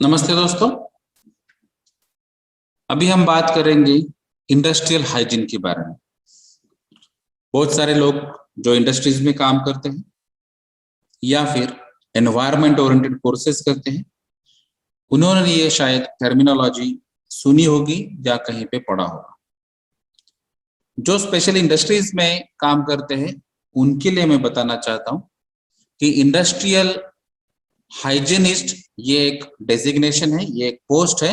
नमस्ते दोस्तों। अभी हम बात करेंगे इंडस्ट्रियल हाइजीन के बारे में। बहुत सारे लोग जो इंडस्ट्रीज में काम करते हैं या फिर एनवायरमेंट ओरिएंटेड कोर्सेज करते हैं, उन्होंने ये शायद टर्मिनोलॉजी सुनी होगी या कहीं पे पढ़ा होगा। जो स्पेशल इंडस्ट्रीज में काम करते हैं उनके लिए मैं बताना चाहता हूँ कि इंडस्ट्रियल हाइजीनिस्ट ये एक डेजिग्नेशन है, ये एक पोस्ट है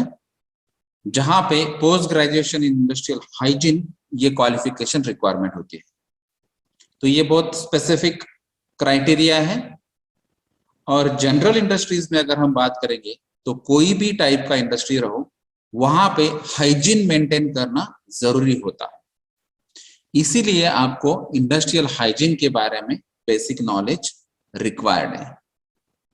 जहां पे post graduation in industrial hygiene ये क्वालिफिकेशन रिक्वायरमेंट होती है। तो ये बहुत स्पेसिफिक क्राइटेरिया है। और जनरल इंडस्ट्रीज में अगर हम बात करेंगे तो कोई भी टाइप का इंडस्ट्री रहो, वहां पे हाइजीन मेंटेन करना जरूरी होता है। इसीलिए आपको इंडस्ट्रियल हाइजीन के बारे में बेसिक नॉलेज रिक्वायर्ड है।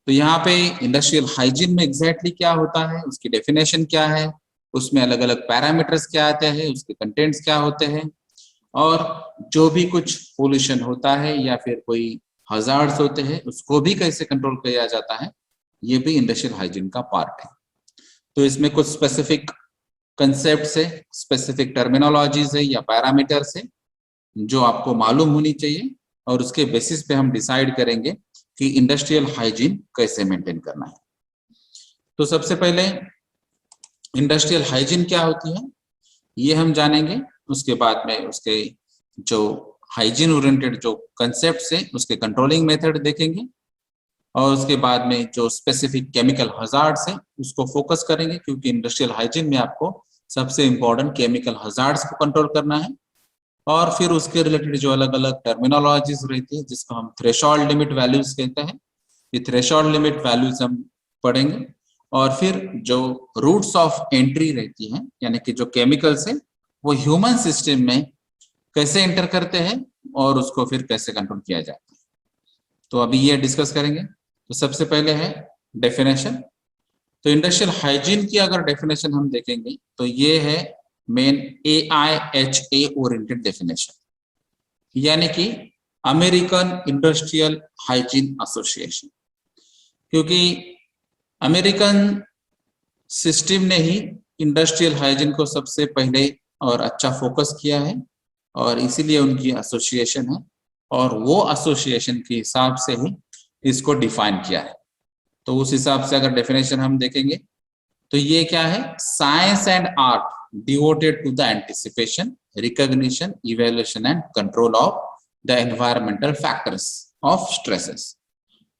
तो यहाँ पे इंडस्ट्रियल हाइजीन में एग्जैक्टली क्या होता है, उसकी डेफिनेशन क्या है, उसमें अलग अलग पैरामीटर्स क्या आते हैं, उसके कंटेंट्स क्या होते हैं, और जो भी कुछ पोल्यूशन होता है या फिर कोई हजार्ड्स होते हैं उसको भी कैसे कंट्रोल किया जाता है, ये भी इंडस्ट्रियल हाइजीन का पार्ट है। तो इसमें कुछ स्पेसिफिक कंसेप्ट है, स्पेसिफिक टर्मिनोलॉजीज है या पैरामीटर्स है जो आपको मालूम होनी चाहिए, और उसके बेसिस पे हम डिसाइड करेंगे कि इंडस्ट्रियल हाइजीन कैसे मेंटेन करना है। तो सबसे पहले इंडस्ट्रियल हाइजीन क्या होती है ये हम जानेंगे। उसके बाद में उसके जो हाइजीन ओरिएंटेड जो कंसेप्ट्स है उसके कंट्रोलिंग मेथड देखेंगे, और उसके बाद में जो स्पेसिफिक केमिकल हजार्ड्स है उसको फोकस करेंगे, क्योंकि इंडस्ट्रियल हाइजीन में आपको सबसे इंपॉर्टेंट केमिकल हजार्ड्स को कंट्रोल करना है। और फिर उसके रिलेटेड जो अलग अलग टर्मिनोलॉजीज रहती है जिसको हम थ्रेशोल्ड लिमिट वैल्यूज कहते हैं, ये थ्रेशोल्ड लिमिट वैल्यूज हम पढ़ेंगे। और फिर जो रूट्स ऑफ एंट्री रहती है, यानी कि जो केमिकल्स है वो ह्यूमन सिस्टम में कैसे एंटर करते हैं और उसको फिर कैसे कंट्रोल किया जाता है, तो अभी ये डिस्कस करेंगे। तो सबसे पहले है डेफिनेशन। तो इंडस्ट्रियल हाइजीन की अगर डेफिनेशन हम देखेंगे तो ये है मेन AIHA ओरिएंटेड डेफिनेशन, यानी कि अमेरिकन इंडस्ट्रियल हाइजीन एसोसिएशन। क्योंकि अमेरिकन सिस्टम ने ही इंडस्ट्रियल हाइजीन को सबसे पहले और अच्छा फोकस किया है, और इसीलिए उनकी एसोसिएशन है, और वो एसोसिएशन के हिसाब से ही इसको डिफाइन किया है। तो उस हिसाब से अगर डेफिनेशन हम देखेंगे तो ये क्या है, science and art devoted to the anticipation, recognition, evaluation and control of the environmental factors of stresses.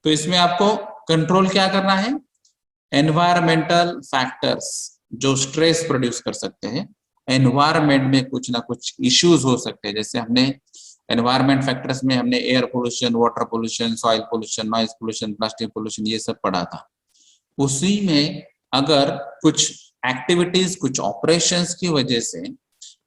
तो इसमें आपको कंट्रोल क्या करना है, एनवायरमेंटल फैक्टर्स जो स्ट्रेस प्रोड्यूस कर सकते हैं। एनवायरमेंट में कुछ ना कुछ इश्यूज हो सकते हैं, जैसे हमने एनवायरमेंट फैक्टर्स में हमने air pollution, water pollution, soil pollution, noise pollution, plastic pollution ये सब पढ़ा था। उसी में अगर कुछ एक्टिविटीज, कुछ ऑपरेशंस की वजह से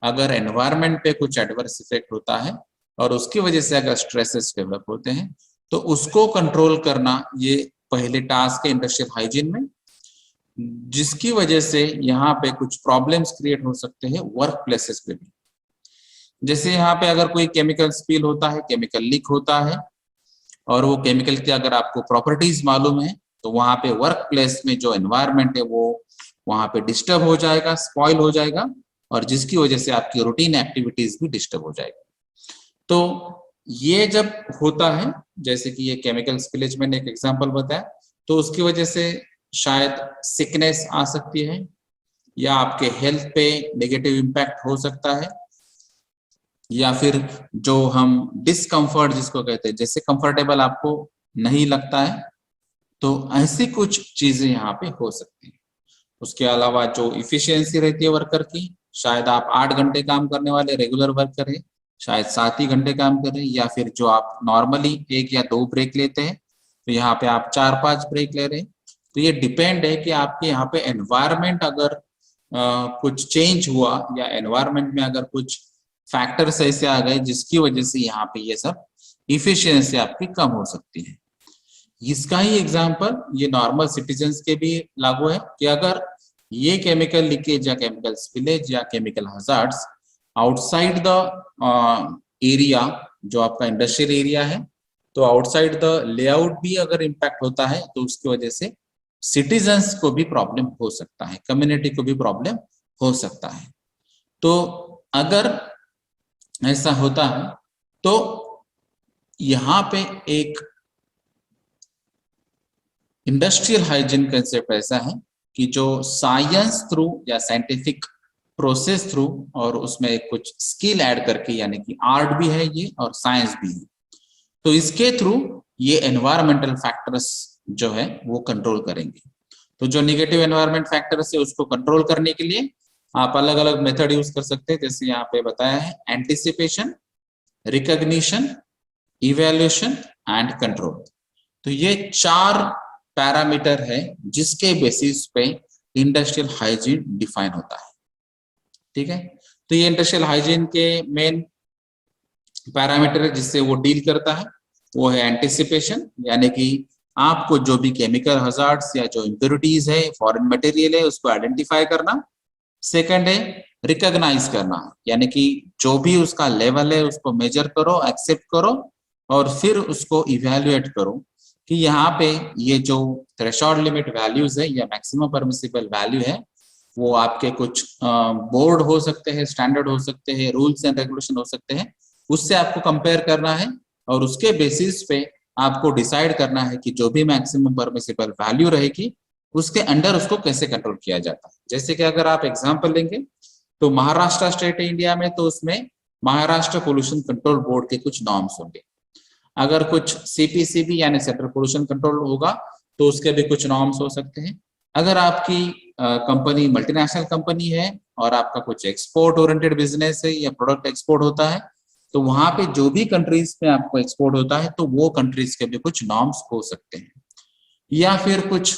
अगर एनवायरमेंट पे कुछ एडवर्स इफेक्ट होता है और उसकी वजह से अगर स्ट्रेसेस डेवलप होते हैं, तो उसको कंट्रोल करना ये पहले टास्क है इंडस्ट्रियल हाइजीन में, जिसकी वजह से यहाँ पे कुछ प्रॉब्लम्स क्रिएट हो सकते हैं वर्क प्लेसेस पे भी। जैसे यहाँ पे अगर कोई केमिकल स्पिल होता है, केमिकल लीक होता है, और वो केमिकल की अगर आपको प्रॉपर्टीज मालूम है तो वहां पे वर्क प्लेस में जो एनवायरनमेंट है वो वहां पे डिस्टर्ब हो जाएगा, स्पॉइल हो जाएगा, और जिसकी वजह से आपकी रूटीन एक्टिविटीज भी डिस्टर्ब हो जाएगी। तो ये जब होता है, जैसे कि ये केमिकल स्पिलेज मैंने एक एग्जांपल बताया, तो उसकी वजह से शायद सिकनेस आ सकती है या आपके हेल्थ पे नेगेटिव इम्पैक्ट हो सकता है, या फिर जो हम डिस्कम्फर्ट जिसको कहते हैं, जैसे कंफर्टेबल आपको नहीं लगता है, तो ऐसी कुछ चीजें यहाँ पे हो सकती है। उसके अलावा जो इफिशियंसी रहती है वर्कर की, शायद आप 8 घंटे काम करने वाले रेगुलर वर्कर है, शायद 7 ही घंटे काम कर रहे हैं, या फिर जो आप नॉर्मली 1 या 2 ब्रेक लेते हैं तो यहाँ पे आप 4-5 ब्रेक ले रहे हैं। तो ये डिपेंड है कि आपके यहाँ पे एनवायरमेंट अगर कुछ चेंज हुआ, या एनवायरमेंट में अगर कुछ फैक्टर्स ऐसे आ गए जिसकी वजह से यहाँ पे ये सब इफिशियंसी आपकी कम हो सकती है। इसका ही एग्जांपल ये नॉर्मल सिटीजन्स के भी लागू है कि अगर ये केमिकल लीकेज या केमिकल स्पिलेज या chemical hazards outside the area जो आपका इंडस्ट्रियल एरिया है, तो आउटसाइड द लेआउट भी अगर इम्पैक्ट होता है तो उसकी वजह से सिटीजन्स को भी प्रॉब्लम हो सकता है, कम्युनिटी को भी प्रॉब्लम हो सकता है। तो अगर ऐसा होता है तो यहाँ पे एक इंडस्ट्रियल हाइजीन कंसेप्ट ऐसा है कि जो साइंस थ्रू या साइंटिफिक प्रोसेस थ्रू और उसमें कुछ स्किल ऐड करके, यानी कि आर्ट भी है ये और साइंस भी है, तो इसके थ्रू ये एनवायरमेंटल फैक्टर्स जो है वो कंट्रोल करेंगे। तो जो निगेटिव एनवायरमेंट फैक्टर्स है उसको कंट्रोल करने के लिए आप अलग अलग मेथड यूज कर सकते हैं, जैसे यहाँ पे बताया है anticipation, recognition, evaluation and control. तो ये 4 पैरामीटर है जिसके बेसिस पे इंडस्ट्रियल हाइजीन डिफाइन होता है। ठीक है, तो ये इंडस्ट्रियल हाइजीन के मेन पैरामीटर है जिससे वो डील करता है, वो है एंटिसिपेशन, यानी कि आपको जो भी केमिकल हजार्ड्स या जो इम्प्योरिटीज है, फॉरेन मटेरियल है, उसको आइडेंटिफाई करना। सेकंड है रिकॉग्नाइज करना, यानी कि जो भी उसका लेवल है उसको मेजर करो, एक्सेप्ट करो और फिर उसको इवैल्यूएट करो कि यहाँ पे ये जो थ्रेशोल्ड लिमिट वैल्यूज है या मैक्सिमम परमिसिबल वैल्यू है वो आपके कुछ बोर्ड हो सकते हैं, स्टैंडर्ड हो सकते हैं, रूल्स एंड रेगुलेशन हो सकते हैं, उससे आपको कंपेयर करना है और उसके बेसिस पे आपको डिसाइड करना है कि जो भी मैक्सिमम परमिसिबल वैल्यू रहेगी उसके अंडर उसको कैसे कंट्रोल किया जाता है। जैसे कि अगर आप एग्जांपल लेंगे तो महाराष्ट्र स्टेट है इंडिया में, तो उसमें महाराष्ट्र पोल्यूशन कंट्रोल बोर्ड के कुछ नॉर्म्स होंगे। अगर कुछ सीपीसीबी यानी सेंट्रल पोल्यूशन कंट्रोल होगा तो उसके भी कुछ नॉर्म्स हो सकते हैं। अगर आपकी कंपनी मल्टीनेशनल कंपनी है और आपका कुछ एक्सपोर्ट ओरिएंटेड बिजनेस है या प्रोडक्ट एक्सपोर्ट होता है तो वहां पे जो भी कंट्रीज में आपको एक्सपोर्ट होता है तो वो कंट्रीज के भी कुछ नॉर्म्स हो सकते हैं, या फिर कुछ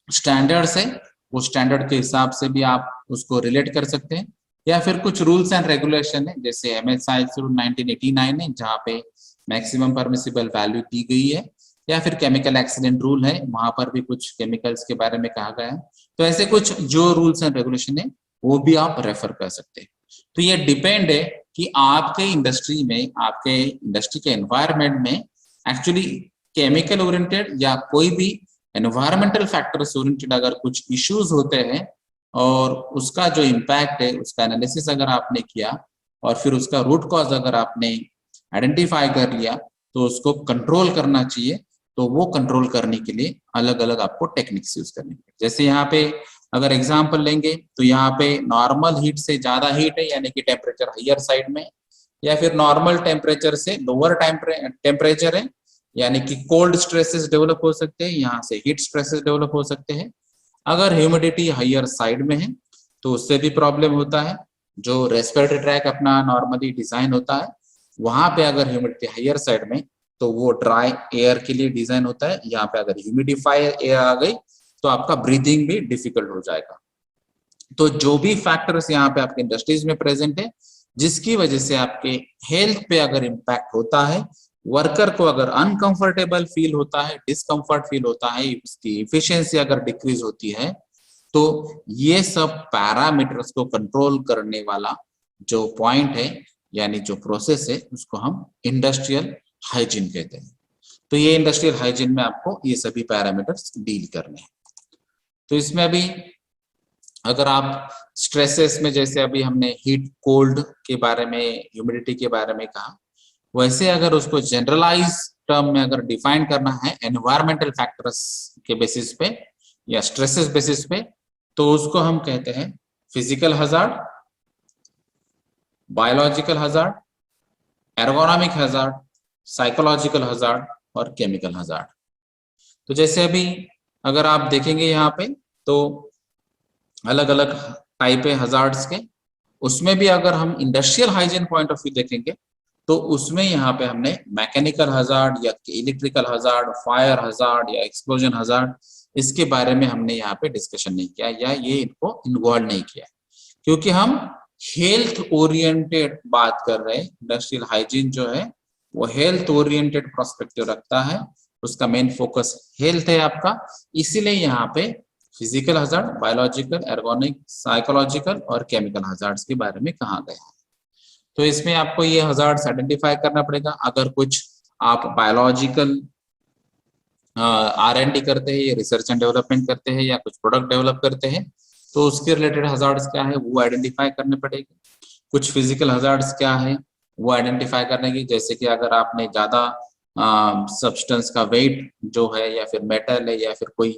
स्टैंडर्ड्स है, वो स्टैंडर्ड के हिसाब से भी आप उसको रिलेट कर सकते हैं, या फिर कुछ रूल्स एंड रेगुलेशन है जैसे एमएसआई रूल 1989 है जहाँ पे मैक्सिमम परमिसिबल वैल्यू दी गई है, या फिर केमिकल एक्सीडेंट रूल है, वहां पर भी कुछ केमिकल्स के बारे में कहा गया है। तो ऐसे कुछ जो रूल्स एंड रेगुलेशन है वो भी आप रेफर कर सकते हैं। तो ये डिपेंड है कि आपके इंडस्ट्री में, आपके इंडस्ट्री के एनवायरमेंट में एक्चुअली केमिकल ओरिएंटेड या कोई भी एनवायरमेंटल फैक्टर्स ओरिएंटेड अगर कुछ इश्यूज होते हैं और उसका जो इम्पैक्ट है उसका एनालिसिस अगर आपने किया और फिर उसका रूट कॉज अगर आपने आइडेंटिफाई कर लिया तो उसको कंट्रोल करना चाहिए। तो वो कंट्रोल करने के लिए अलग अलग आपको टेक्निक्स यूज करनी है। जैसे यहाँ पे अगर एग्जांपल लेंगे तो यहाँ पे नॉर्मल हीट से ज्यादा हीट है यानी कि टेम्परेचर हायर साइड में, या फिर नॉर्मल टेम्परेचर से लोअर टेम्परेचर है यानी कि कोल्ड स्ट्रेसेस डेवलप हो सकते हैं, यहाँ से हीट स्ट्रेसेस डेवलप हो सकते हैं। अगर ह्यूमिडिटी हायर साइड में है तो उससे भी प्रॉब्लम होता है। जो रेस्पिरेटरी ट्रैक अपना नॉर्मली डिजाइन होता है वहां पे अगर ह्यूमिडिटी हायर साइड में तो वो ड्राई एयर के लिए डिजाइन होता है, यहाँ पे अगर ह्यूमिडिफायर एयर आ गई तो आपका ब्रीदिंग भी डिफिकल्ट हो जाएगा। तो जो भी फैक्टर्स यहाँ पे आपके इंडस्ट्रीज में प्रेजेंट है जिसकी वजह से आपके हेल्थ पे अगर इम्पैक्ट होता है, वर्कर को अगर अनकंफर्टेबल फील होता है, डिस्कंफर्ट फील होता है, इसकी इफिशियंसी अगर डिक्रीज होती है, तो ये सब पैरामीटर्स को कंट्रोल करने वाला जो पॉइंट है यानी जो प्रोसेस है उसको हम इंडस्ट्रियल हाइजीन कहते हैं। तो ये इंडस्ट्रियल हाइजीन में आपको ये सभी पैरामीटर्स डील करने हैं। तो इसमें अभी अगर आप स्ट्रेसेस में, जैसे अभी हमने हीट कोल्ड के बारे में, ह्यूमिडिटी के बारे में कहा, वैसे अगर उसको जनरलाइज टर्म में अगर डिफाइन करना है एनवायरमेंटल फैक्टर्स के बेसिस पे या स्ट्रेसेस बेसिस पे, तो उसको हम कहते हैं physical hazard, biological hazard, ergonomic hazard, psychological hazard और केमिकल हजार्ड। तो जैसे अभी अगर आप देखेंगे यहाँ पे तो अलग अलग टाइप है हजार्ड्स के, उसमें भी अगर हम industrial hygiene point of view देखेंगे तो उसमें यहाँ पे हमने मैकेनिकल हजार्ड या इलेक्ट्रिकल हजार्ड, फायर हजार्ड या एक्सप्लोजन हजार्ड, इसके बारे में हमने यहाँ पे डिस्कशन नहीं किया या ये इनको इन्वॉल्व नहीं किया, क्योंकि हम हेल्थ ओरिएंटेड बात कर रहे हैं। इंडस्ट्रियल हाइजीन जो है वो हेल्थ ओरिएंटेड पर्सपेक्टिव रखता है, उसका मेन फोकस हेल्थ है आपका, इसीलिए यहाँ पे फिजिकल हजार्ड, बायोलॉजिकल, एर्गोनिक, साइकोलॉजिकल और केमिकल हजार्ड्स के बारे में कहा गया है। तो इसमें आपको ये हजार्ड्स आइडेंटिफाई करना पड़ेगा। अगर कुछ आप बायोलॉजिकल R&D करते हैं, रिसर्च एंड डेवलपमेंट करते हैं या कुछ प्रोडक्ट डेवलप करते हैं, तो उसके रिलेटेड हजार्ड्स क्या है वो आइडेंटिफाई करने पड़ेंगे। कुछ फिजिकल हजार्ड्स क्या है वो आइडेंटिफाई करने की, जैसे कि अगर आपने ज्यादा सब्सटेंस का वेट जो है या फिर मेटल है या फिर कोई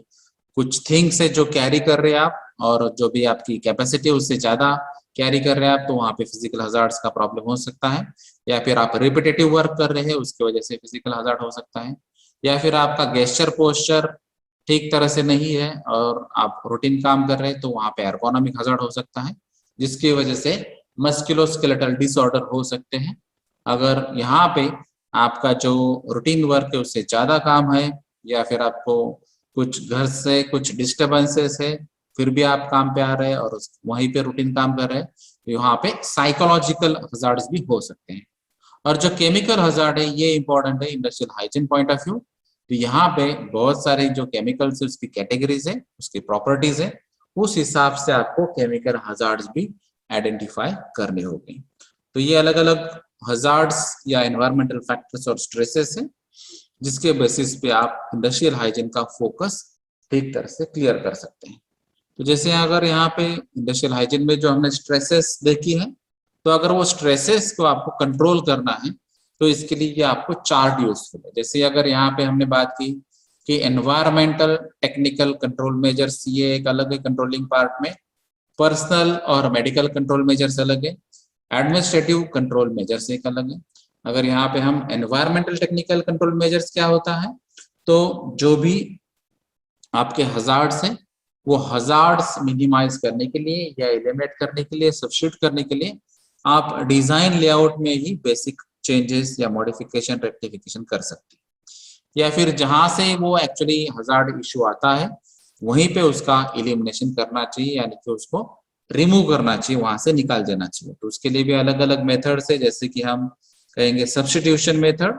कुछ थिंग्स है जो कैरी कर रहे हैं आप, और जो भी आपकी कैपेसिटी है उससे ज्यादा कैरी कर रहे हैं आप, तो वहाँ पे फिजिकल हजार्ड्स का प्रॉब्लम हो सकता है। या फिर आप रिपीटेटिव वर्क कर रहे हैं उसकी वजह से फिजिकल हजार्ड हो सकता है। या फिर आपका गेस्चर पोस्चर ठीक तरह से नहीं है और आप रूटीन काम कर रहे हैं, तो वहाँ पे एर्गोनॉमिक हजार्ड हो सकता है, जिसकी वजह से मस्कुलोस्केलेटल डिसऑर्डर हो सकते हैं। अगर यहाँ पे आपका जो रूटीन वर्क है उससे ज्यादा काम है, या फिर आपको कुछ घर से कुछ डिस्टर्बेंसेस है फिर भी आप काम पे आ रहे हैं और वहीं पे रूटीन काम कर रहे हैं, तो यहाँ पे साइकोलॉजिकल हजार्ड्स भी हो सकते हैं। और जो केमिकल हजार्ड है ये इंपॉर्टेंट है industrial hygiene point of view. तो यहाँ पे बहुत सारे जो केमिकल्स है उसकी कैटेगरीज है, उसकी प्रॉपर्टीज है, उस हिसाब से आपको केमिकल हजार्ड्स भी आइडेंटिफाई करने होंगे। तो ये अलग अलग हजार्ड्स या एनवायरमेंटल फैक्टर्स और स्ट्रेसेस है जिसके बेसिस पे आप इंडस्ट्रियल हाइजीन का फोकस ठीक तरह से क्लियर कर सकते हैं। तो जैसे अगर यहाँ पे इंडस्ट्रियल हाइजीन में जो हमने स्ट्रेसेस देखी है, तो अगर वो स्ट्रेसेस को आपको कंट्रोल करना है तो इसके लिए ये आपको चार्ट यूजफुल है। जैसे अगर यहाँ पे हमने बात की कि एनवायरमेंटल टेक्निकल कंट्रोल मेजर्स ये एक अलग है कंट्रोलिंग पार्ट में, पर्सनल और मेडिकल कंट्रोल मेजर्स अलग है, एडमिनिस्ट्रेटिव कंट्रोल मेजर्स एक अलग है। अगर यहाँ पे हम एनवायरमेंटल टेक्निकल कंट्रोल मेजर्स क्या होता है, तो जो भी आपके हजार्ड्स हैं वो हजार्ड्स मिनिमाइज करने के लिए या एलिमिनेट करने के लिए, सब्स्टिट्यूट करने के लिए आप डिजाइन लेआउट में ही बेसिक चेंजेस या मॉडिफिकेशन रेक्टिफिकेशन कर सकते हैं। या फिर जहां से वो एक्चुअली हजार्ड इशू आता है वहीं पे उसका एलिमिनेशन करना चाहिए, यानी कि उसको रिमूव करना चाहिए, वहां से निकाल देना चाहिए। तो उसके लिए भी अलग अलग मेथड्स है, जैसे कि हम कहेंगे सब्स्टिट्यूशन मेथड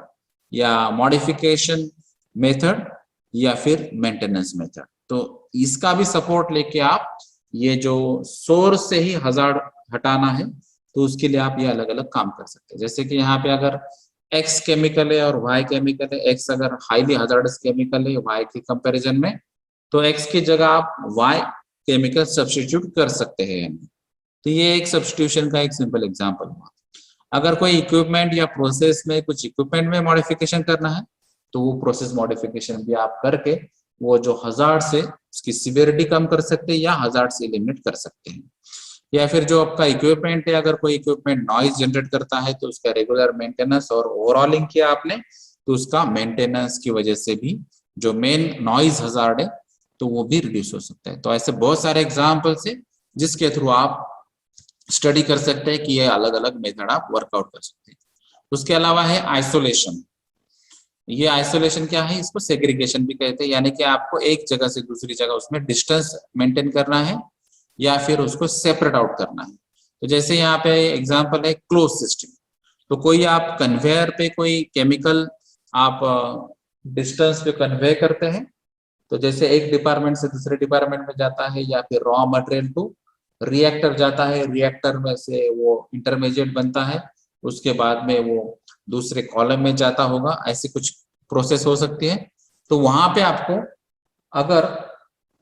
या मॉडिफिकेशन मेथड या फिर मेंटेनेंस मेथड। तो इसका भी सपोर्ट लेके आप ये जो सोर्स से ही हजार्ड हटाना है तो उसके लिए आप ये अलग अलग काम कर सकते हैं। जैसे कि यहाँ पे अगर एक्स केमिकल है और वाई केमिकल है, एक्स अगर हाईली हजार्डस केमिकल है वाई के कंपैरिजन में, तो एक्स की जगह आप वाई केमिकल सब्स्टिट्यूट कर सकते हैं। तो ये एक सब्स्टिट्यूशन का एक सिंपल एग्जांपल हुआ। अगर कोई इक्विपमेंट या प्रोसेस में कुछ इक्विपमेंट में मॉडिफिकेशन करना है तो वो प्रोसेस मॉडिफिकेशन भी आप करके वो जो हजार्ड से उसकी सिवियरिटी कम कर सकते हैं या हजार्ड से एलिमिनेट कर सकते हैं। या फिर जो आपका इक्विपमेंट है, अगर कोई इक्विपमेंट नॉइज जनरेट करता है तो उसका रेगुलर मेंटेनेंस और ओवरऑलिंग किया आपने तो उसका मेंटेनेंस की वजह से भी जो मेन नॉइज हजार्ड है तो वो भी रिड्यूस हो सकता है। तो ऐसे बहुत सारे एग्जाम्पल्स है जिसके थ्रू आप स्टडी कर सकते हैं कि ये अलग अलग मेथड आप वर्कआउट कर सकते हैं। उसके अलावा है आइसोलेशन। ये आइसोलेशन क्या है, इसको सेग्रीगेशन भी कहते हैं, यानी कि आपको एक जगह से दूसरी जगह उसमें डिस्टेंस मेंटेन करना है या फिर उसको सेपरेट आउट करना है। तो जैसे यहाँ पे एग्जांपल है क्लोज सिस्टम। तो कोई आप कन्वेयर पे कोई केमिकल आप डिस्टेंस पे कन्वे करते हैं, तो जैसे एक डिपार्टमेंट से दूसरे डिपार्टमेंट में जाता है या फिर रॉ मटेरियल टू रिएक्टर जाता है, रिएक्टर में से वो इंटरमीडिएट बनता है, उसके बाद में वो दूसरे कॉलम में जाता होगा, ऐसी कुछ प्रोसेस हो सकती है। तो वहां पे आपको अगर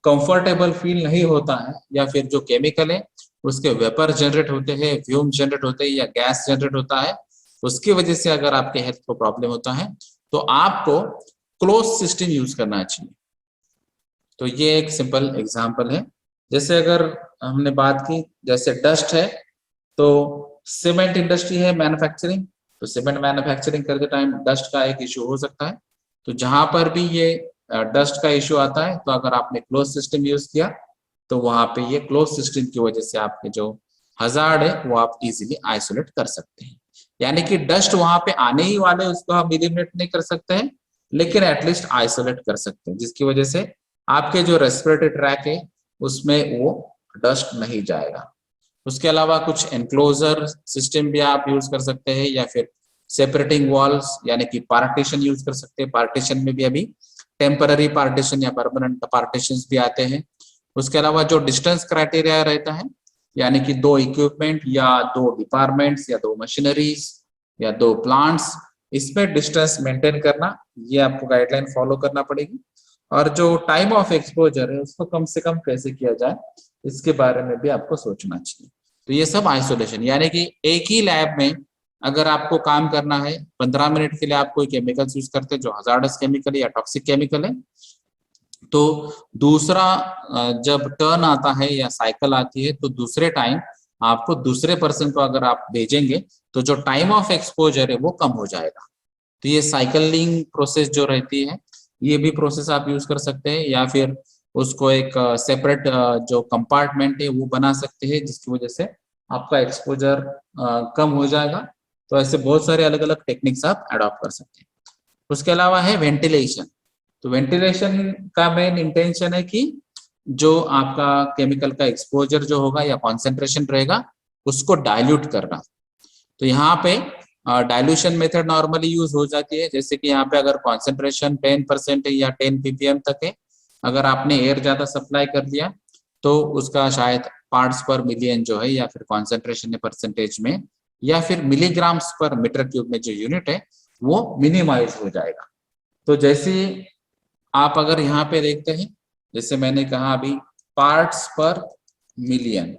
कंफर्टेबल फील नहीं होता है या फिर जो केमिकल है उसके वेपर जनरेट होते हैं, फ्यूम जनरेट होते हैं या गैस जनरेट होता है, उसकी वजह से अगर आपके हेल्थ को प्रॉब्लम होता है तो आपको क्लोज सिस्टम यूज करना चाहिए। तो ये एक सिंपल एग्जांपल है। जैसे अगर हमने बात की जैसे डस्ट है, तो सीमेंट इंडस्ट्री है मैन्युफैक्चरिंग, तो सीमेंट मैन्युफैक्चरिंग करते टाइम डस्ट का एक इशू हो सकता है। तो जहां पर भी ये डस्ट का इशू आता है तो अगर आपने क्लोज सिस्टम यूज किया तो वहां पे ये क्लोज सिस्टम की वजह से आपके जो हजार्ड है वो आप इजीली आइसोलेट कर सकते हैं। यानी कि डस्ट वहां पे आने ही वाले उसको हम एलिमिनेट नहीं कर सकते हैं, लेकिन एटलीस्ट आइसोलेट कर सकते हैं, जिसकी वजह से आपके जो रेस्पिरेटरी ट्रैक है उसमें वो डस्ट नहीं जाएगा। उसके अलावा कुछ एनक्लोजर सिस्टम भी आप यूज कर सकते हैं या फिर सेपरेटिंग वॉल्स यानी कि पार्टीशन यूज कर सकते हैं। पार्टीशन में भी अभी टेम्पररी पार्टीशन या परमानेंट पार्टीशन भी आते हैं। उसके अलावा जो डिस्टेंस क्राइटेरिया रहता है, यानी कि दो इक्विपमेंट या दो डिपार्टमेंट्स या दो मशीनरीज या दो प्लांट्स इसमें डिस्टेंस मेंटेन करना, ये आपको गाइडलाइन फॉलो करना पड़ेगी। और जो टाइम ऑफ एक्सपोजर है उसको कम से कम कैसे किया जाए, इसके बारे में भी आपको सोचना चाहिए। तो ये सब आइसोलेशन, यानी कि एक ही लैब में अगर आपको काम करना है, 15 मिनट के लिए आप कोई केमिकल्स यूज करते हैं जो हजार्डस केमिकल या टॉक्सिक केमिकल है, तो दूसरा जब टर्न आता है या साइकिल आती है, तो दूसरे टाइम आपको दूसरे पर्सन को अगर आप भेजेंगे तो जो टाइम ऑफ एक्सपोजर है वो कम हो जाएगा। तो ये साइकिलिंग प्रोसेस जो रहती है, ये भी प्रोसेस आप यूज कर सकते हैं, या फिर उसको एक सेपरेट जो कंपार्टमेंट है वो बना सकते हैं, जिसकी वजह से आपका एक्सपोजर कम हो जाएगा। तो ऐसे बहुत सारे अलग अलग टेक्निक्स आप अडॉप्ट कर सकते हैं। उसके अलावा है वेंटिलेशन। तो वेंटिलेशन का मेन इंटेंशन है कि जो आपका केमिकल का एक्सपोजर जो होगा या कॉन्सेंट्रेशन रहेगा उसको डाइल्यूट करना। तो यहाँ पे डाइल्यूशन मेथड नॉर्मली यूज हो जाती है, जैसे कि यहाँ पे अगर कॉन्सेंट्रेशन 10% है या 10 ppm तक है, अगर आपने एयर ज्यादा सप्लाई कर दिया तो उसका शायद पार्ट्स पर मिलियन जो है, या फिर कॉन्सेंट्रेशन परसेंटेज में, या फिर मिलीग्राम्स पर मीटर क्यूब में जो यूनिट है वो मिनिमाइज हो जाएगा। तो जैसे आप अगर यहाँ पे देखते हैं, जैसे मैंने कहा अभी पार्ट्स पर मिलियन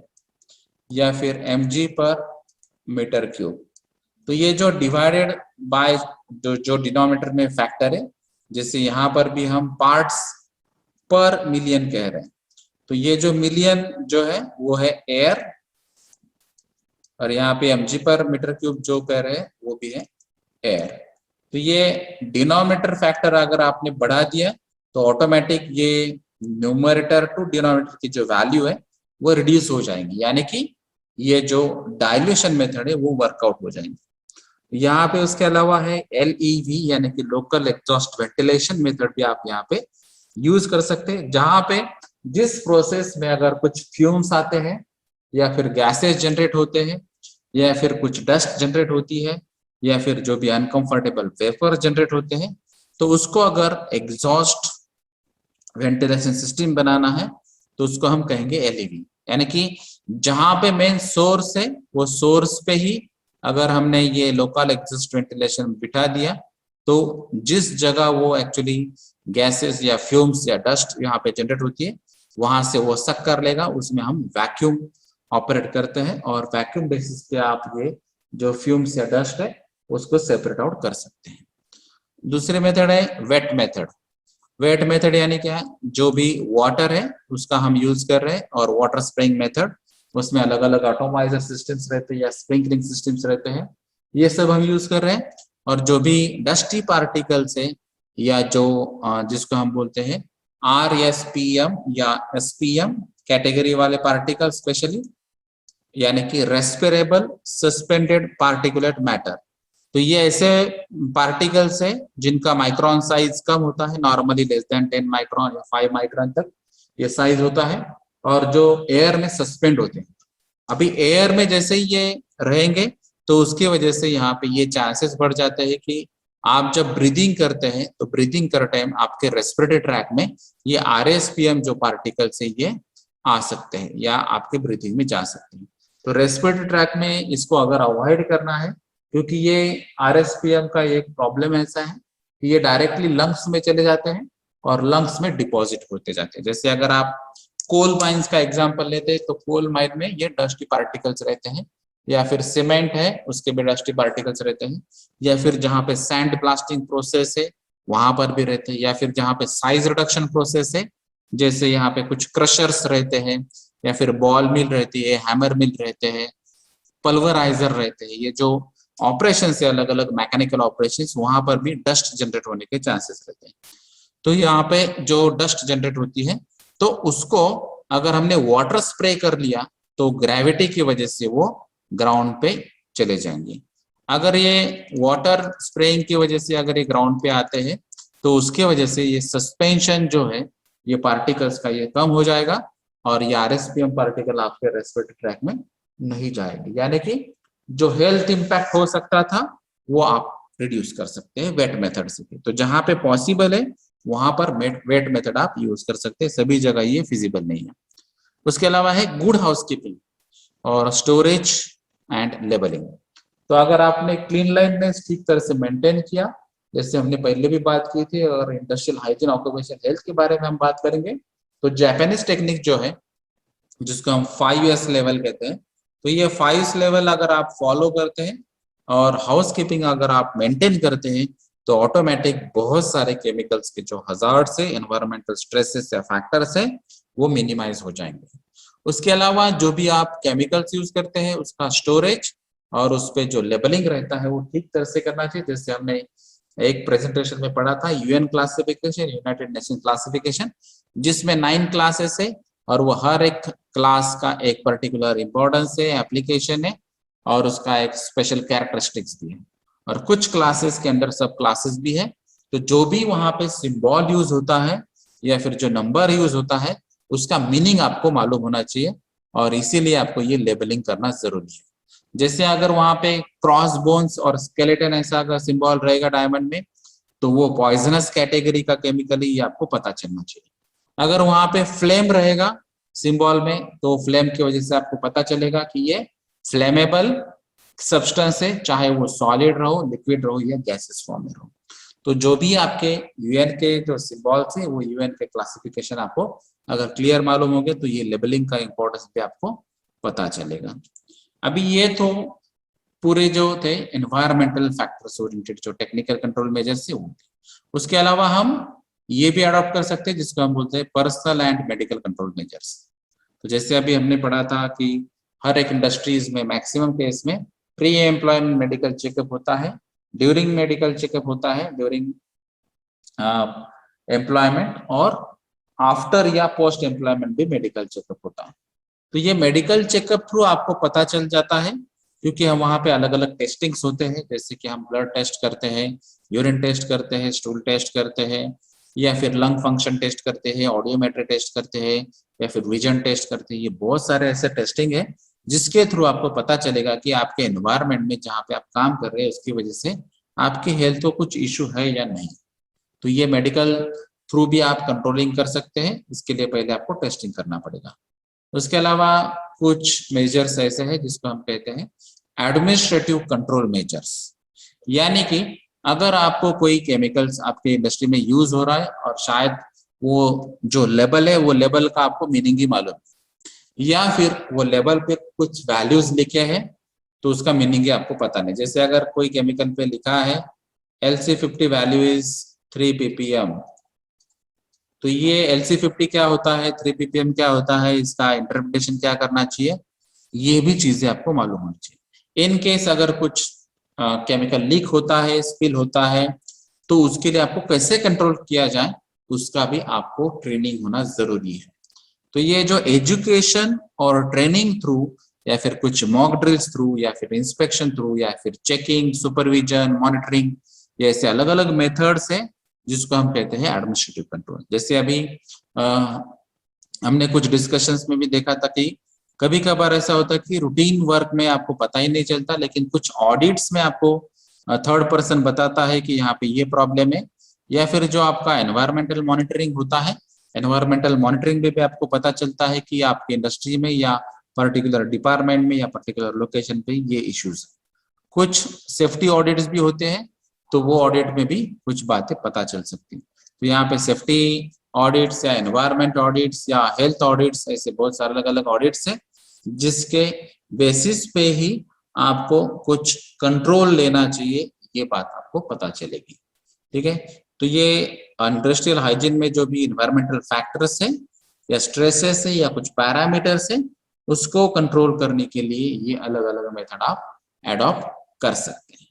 या फिर mg पर मीटर क्यूब, तो ये जो डिवाइडेड बाय जो डिनोमिनेटर में फैक्टर है, जैसे यहाँ पर भी हम पार्ट्स पर मिलियन कह रहे हैं, तो ये जो मिलियन जो है वो है एयर, और यहाँ पे mg पर मीटर क्यूब जो कह रहे हैं वो भी है एयर। तो ये डिनोमिनेटर फैक्टर अगर आपने बढ़ा दिया तो ऑटोमेटिक ये न्यूमरेटर टू डिनोमिनेटर की जो वैल्यू है वो रिड्यूस हो जाएंगी, यानी कि ये जो डाइल्यूशन मेथड है वो वर्कआउट हो जाएंगे। यहाँ पे उसके अलावा है LEV यानी कि लोकल एग्जॉस्ट वेंटिलेशन मेथड भी आप यहाँ पे यूज कर सकते हैं, जहां पे जिस प्रोसेस में अगर कुछ फ्यूम्स आते हैं या फिर गैसेस जनरेट होते हैं या फिर कुछ डस्ट जनरेट होती है या फिर जो भी अनकंफर्टेबल वेपर जनरेट होते हैं, तो उसको अगर एग्जॉस्ट वेंटिलेशन सिस्टम बनाना है तो उसको हम कहेंगे LEV। यानी कि जहां पे मेन सोर्स है वो सोर्स पे ही अगर हमने ये लोकल एग्जॉस्ट वेंटिलेशन बिठा दिया, तो जिस जगह वो एक्चुअली गैसेस या फ्यूम्स या डस्ट यहाँ पे जनरेट होती है वहां से वो सक कर लेगा, उसमें हम वैक्यूम ऑपरेट करते हैं और वैक्यूम बेसिस पे आप ये जो फ्यूम्स या डस्ट है उसको सेपरेट आउट कर सकते हैं। दूसरी मेथड है वेट मेथड। वेट मेथड यानी क्या है, जो भी वाटर है उसका हम यूज कर रहे हैं, और वाटर स्प्रिंग मेथड, उसमें अलग अलग एटोमाइजर सिस्टम्स रहते हैं या स्प्रिंकलिंग सिस्टम्स रहते हैं, ये सब हम यूज कर रहे हैं। और जो भी डस्टी पार्टिकल्स है या जो जिसको हम बोलते हैं RSPM या SPM कैटेगरी वाले पार्टिकल स्पेशली, यानी कि रेस्पिरेबल सस्पेंडेड पार्टिकुलेट मैटर, तो ये ऐसे पार्टिकल्स है जिनका माइक्रोन साइज कम होता है, नॉर्मली लेस देन 10 माइक्रोन या 5 माइक्रोन तक ये साइज होता है, और जो एयर में सस्पेंड होते हैं। अभी एयर में जैसे ही ये रहेंगे तो उसकी वजह से यहाँ पे ये चांसेस बढ़ जाते हैं कि आप जब ब्रीदिंग करते हैं तो ब्रीदिंग कर टाइम आपके रेस्पिरेटरी ट्रैक में ये RSPM जो पार्टिकल्स है ये आ सकते हैं या आपके ब्रीदिंग में जा सकते हैं। तो रेस्पिरेटरी ट्रैक में इसको अगर अवॉइड करना है, क्योंकि ये RSPM का एक प्रॉब्लम ऐसा है कि ये डायरेक्टली लंग्स में चले जाते हैं और लंग्स में डिपॉजिट होते जाते हैं। जैसे अगर आप कोल माइंस का एग्जांपल लेते हैं तो कोल माइन में ये डस्टी पार्टिकल्स रहते हैं, या फिर सीमेंट है उसके भी डस्टी पार्टिकल्स रहते हैं, या फिर जहाँ पे सैंड ब्लास्टिंग प्रोसेस है वहां पर भी रहते हैं, या फिर जहाँ पे साइज रिडक्शन प्रोसेस है जैसे यहाँ पे कुछ क्रशर्स रहते हैं या फिर बॉल मिल रहती है, हैमर मिल रहते हैं, पल्वराइजर रहते हैं, ये जो ऑपरेशन से अलग अलग मैकेनिकल ऑपरेशन, वहां पर भी डस्ट जनरेट होने के चांसेस रहते हैं। तो यहाँ पे जो डस्ट जनरेट होती है तो उसको अगर हमने वाटर स्प्रे कर लिया तो ग्रेविटी की वजह से वो ग्राउंड पे चले जाएंगे। अगर ये वाटर स्प्रेइंग की वजह से अगर ये ग्राउंड पे आते हैं तो उसकी वजह से ये सस्पेंशन जो है ये पार्टिकल्स का ये कम हो जाएगा और ये RSPM पार्टिकल आपके रेस्पिरेटरी ट्रैक में नहीं जाएंगे, यानी कि जो हेल्थ इंपैक्ट हो सकता था वो आप रिड्यूस कर सकते हैं वेट मेथड से। तो जहां पे पॉसिबल है वहां पर वेट मेथड आप यूज कर सकते हैं, सभी जगह ये फिजिबल नहीं है। उसके अलावा है गुड हाउसकीपिंग और स्टोरेज एंड लेबलिंग। तो अगर आपने क्लीनलाइननेस ठीक तरह से मेंटेन किया, जैसे हमने पहले भी बात की थी, और इंडस्ट्रियल हाइजीन ऑक्यूपेशन हेल्थ के बारे में हम बात करेंगे, तो जापानीज टेक्निक जो है जिसको हम 5S लेवल कहते हैं, तो ये 5S लेवल अगर आप फॉलो करते हैं और हाउस कीपिंग अगर आप मेंटेन करते हैं, तो ऑटोमेटिक बहुत सारे केमिकल्स के जो हजार्ड्स है, एनवायरमेंटल स्ट्रेसेस या फैक्टर्स है, वो मिनिमाइज हो जाएंगे। उसके अलावा जो भी आप केमिकल्स यूज करते हैं उसका स्टोरेज और उस पे जो लेबलिंग रहता है वो ठीक तरह से करना चाहिए। जैसे हमने एक प्रेजेंटेशन में पढ़ा था UN classification, United nation classification, जिसमें 9 क्लासेस है और वो हर एक क्लास का एक पर्टिकुलर इंपॉर्टेंस है, एप्लीकेशन है और उसका एक स्पेशल कैरेक्टरिस्टिक्स भी है, और कुछ क्लासेस के अंदर सब क्लासेस भी है। तो जो भी वहां पे सिंबल यूज होता है या फिर जो नंबर यूज होता है उसका मीनिंग आपको मालूम होना चाहिए, और इसीलिए आपको ये लेबलिंग करना जरूरी है। जैसे अगर वहां पे क्रॉस बोन्स और स्केलेटन ऐसा का सिंबल रहेगा डायमंड में, तो वो पॉइजनस कैटेगरी का केमिकल ही आपको पता चलना चाहिए। अगर वहां पे फ्लेम रहेगा सिंबल में, तो फ्लेम की वजह से आपको पता चलेगा कि ये फ्लेमेबल सब्सटेंस है, चाहे वो सॉलिड रहो, लिक्विड रहो या गैसेस फॉर्म में रहो। तो जो भी आपके यूएन के जो सिंबल्स है वो यूएन के क्लासिफिकेशन आपको अगर क्लियर मालूम होंगे तो ये लेबलिंग का इंपॉर्टेंस भी आपको पता चलेगा। अभी ये तो पूरे जो थे एनवायरमेंटल फैक्टर्स ओरिएंटेड जो टेक्निकल कंट्रोल मेजर्स थे वो। उसके अलावा हम ये भी अडॉप्ट कर सकते हैं जिसको हम बोलते हैं personal and medical control measures. तो जैसे अभी हमने पढ़ा था कि हर एक इंडस्ट्रीज में मैक्सिमम केस में प्री एम्प्लॉयमेंट मेडिकल चेकअप होता है, ड्यूरिंग मेडिकल चेकअप होता है, ड्यूरिंग एम्प्लॉयमेंट, और आफ्टर या पोस्ट एम्प्लॉयमेंट भी मेडिकल चेकअप होता है। तो ये मेडिकल चेकअप थ्रू आपको पता चल जाता है, क्योंकि हम वहाँ पे अलग अलग टेस्टिंग्स होते हैं, जैसे कि हम ब्लड टेस्ट करते हैं, यूरिन टेस्ट करते हैं, स्टूल टेस्ट करते हैं, या फिर लंग फंक्शन टेस्ट करते हैं, ऑडियोमेट्री टेस्ट करते हैं, या फिर विजन टेस्ट करते हैं। ये बहुत सारे ऐसे टेस्टिंग है जिसके थ्रू आपको पता चलेगा कि आपके एनवायरमेंट में जहाँ पे आप काम कर रहे हैं उसकी वजह से आपकी हेल्थ को कुछ इश्यू है या नहीं। तो ये मेडिकल थ्रू भी आप कंट्रोलिंग कर सकते हैं, इसके लिए पहले आपको टेस्टिंग करना पड़ेगा। उसके अलावा कुछ मेजर्स ऐसे हैं जिसको हम कहते हैं एडमिनिस्ट्रेटिव कंट्रोल मेजर्स, यानी कि अगर आपको कोई केमिकल्स आपके इंडस्ट्री में यूज हो रहा है और शायद वो जो लेबल है वो लेबल का आपको मीनिंग ही मालूम है, या फिर वो लेबल पे कुछ वैल्यूज लिखे हैं तो उसका मीनिंग ही आपको पता नहीं। जैसे अगर कोई केमिकल पे लिखा है LC50 वैल्यू इज 3 ppm, तो ये LC50 क्या होता है, 3 ppm क्या होता है, इसका इंटरप्रिटेशन क्या करना चाहिए, ये भी चीजें आपको मालूम होनी चाहिए। इन केस अगर कुछ केमिकल लीक होता है, स्पिल होता है, तो उसके लिए आपको कैसे कंट्रोल किया जाए उसका भी आपको ट्रेनिंग होना जरूरी है। तो ये जो एजुकेशन और ट्रेनिंग थ्रू या फिर कुछ मॉक ड्रिल्स थ्रू या फिर इंस्पेक्शन थ्रू या फिर चेकिंग, सुपरविजन, मॉनिटरिंग, ये ऐसे अलग अलग मेथड्स हैं जिसको हम कहते हैं एडमिनिस्ट्रेटिव कंट्रोल। जैसे अभी हमने कुछ डिस्कशंस में भी देखा था कि कभी कभार ऐसा होता है कि रूटीन वर्क में आपको पता ही नहीं चलता, लेकिन कुछ ऑडिट्स में आपको थर्ड पर्सन बताता है कि यहाँ पे ये प्रॉब्लम है, या फिर जो आपका एनवायरमेंटल मॉनिटरिंग होता है, एनवायरमेंटल मॉनिटरिंग में भी आपको पता चलता है कि आपकी इंडस्ट्री में या पर्टिकुलर डिपार्टमेंट में या पर्टिकुलर लोकेशन पे ये इश्यूज है। कुछ सेफ्टी ऑडिट्स भी होते हैं, तो वो ऑडिट में भी कुछ बातें पता चल सकती है। तो यहाँ पे सेफ्टी ऑडिट्स या एनवायरमेंट ऑडिट्स या हेल्थ ऑडिट्स, ऐसे बहुत सारे अलग अलग ऑडिट्स हैं जिसके बेसिस पे ही आपको कुछ कंट्रोल लेना चाहिए, ये बात आपको पता चलेगी। ठीक है, तो ये इंडस्ट्रियल हाइजीन में जो भी इन्वायरमेंटल फैक्टर्स है या स्ट्रेसेस है या कुछ पैरामीटर्स है, उसको कंट्रोल करने के लिए ये अलग अलग मेथड आप एडॉप्ट कर सकते हैं।